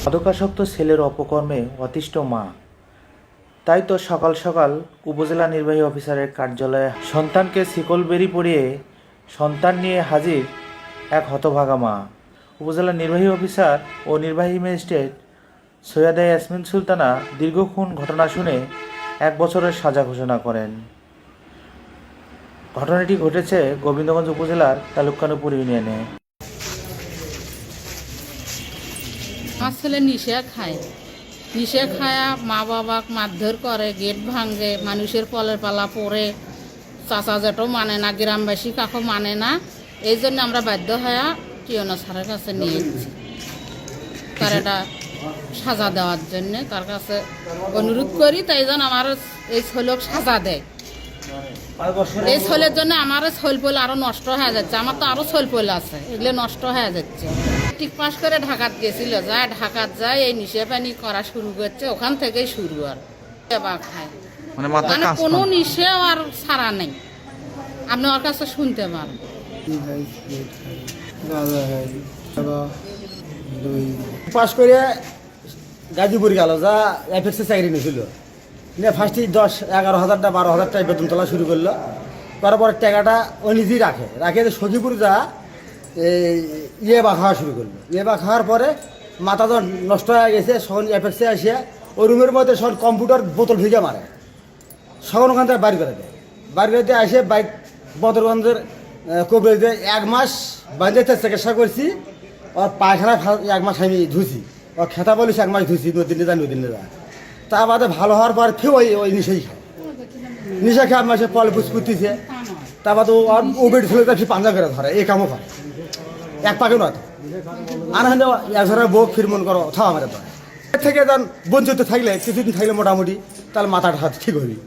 মাদকাসক্ত ছেলের অপকর্মে অতিষ্ঠ মা, তাই তো সকাল সকাল উপজেলা নির্বাহী অফিসারের কার্যালয়ে সন্তানকে শিকল বেরি পরিয়ে সন্তান নিয়ে হাজির এক হতভাগা মা। উপজেলা নির্বাহী অফিসার ও নির্বাহী ম্যাজিস্ট্রেট সৈয়দা ইয়াসমিন সুলতানা দীর্ঘক্ষণ ঘটনা শুনে 1 বছরের সাজা ঘোষণা করেন। ঘটনাটি ঘটেছে গোবিন্দগঞ্জ উপজেলার তালুককানুপুর ইউনিয়নে। আমার ছেলে নিশে খায়া মা বাবাকে মারধর করে, গেট ভাঙে, মানুষের পলের পালা পরে, চাচা জেঠও মানে না, গ্রামবাসী কাকও মানে না। এই জন্য আমরা বাধ্য হয়ে টিওনো স্যারের কাছে নিয়ে এসেছি, তার এটা সাজা দেওয়ার জন্যে তার কাছে অনুরোধ করি। তাই জন্য আমার এই ছেলেক সাজা দেয়। এই ছেলের জন্য আমার ছেলপল আরও নষ্ট হয়ে যাচ্ছে। আমার তো আরও ছেলপল আছে, এগুলো নষ্ট হয়ে যাচ্ছে। ঠিক পাস করে ঢাকাত গেছিল, যায় ঢাকাত যায় এই নিশে পানি করা শুরু করছে, ওখান থেকেই শুরু আর খায়। মানে কোনো নিশে আর ছাড়া নেই। আপনি ওর কাছে শুনতে পারেন। পাস করে গাজীপুর গেল, যা এফএক্সে চাকরি নিয়েছিল, নিয়ে ফার্স্টে 10-11,000 12,000 টাকা বেতন তোলা শুরু করলো। করার পরে টাকাটা ও নিজেই রাখে সখীপুর যা বা খাওয়া শুরু করলো। বা খাওয়ার পরে মাথা তো নষ্ট হয়ে গেছে, সখন এফএক্সে আসিয়া ওই রুমের মধ্যে সখন কম্পিউটার বোতল ভিজে মারে, সখন ওখান থেকে বাড়ি করে দেয়। বাড়ি করে দিয়ে আসে বাইক বদরগঞ্জের কবিরাজে 1 মাস বাঁধতে চিকিৎসা করছি। ওর পায়খানা 1 মাস আমি ধুছি, ওর খেতা বলিস 1 মাস ধুছি, নদিনে যা। তা বাদে ভালো হওয়ার পর ফের ওই নিশেই খায়। নিশা খেয়ে মাসে পল পুষপুতিছে। তা বাদে ও বেড ছেলে তার পাঞ্জা করে ধরে, এই কামও করে এক পাকে নয়। আর হলে একজনের বউ ফির মন করো থাও আমার। এর থেকে বঞ্চিত থাকলে কিছুদিন থাকলে মোটামুটি তাহলে মাথাটা ঠিক হবি।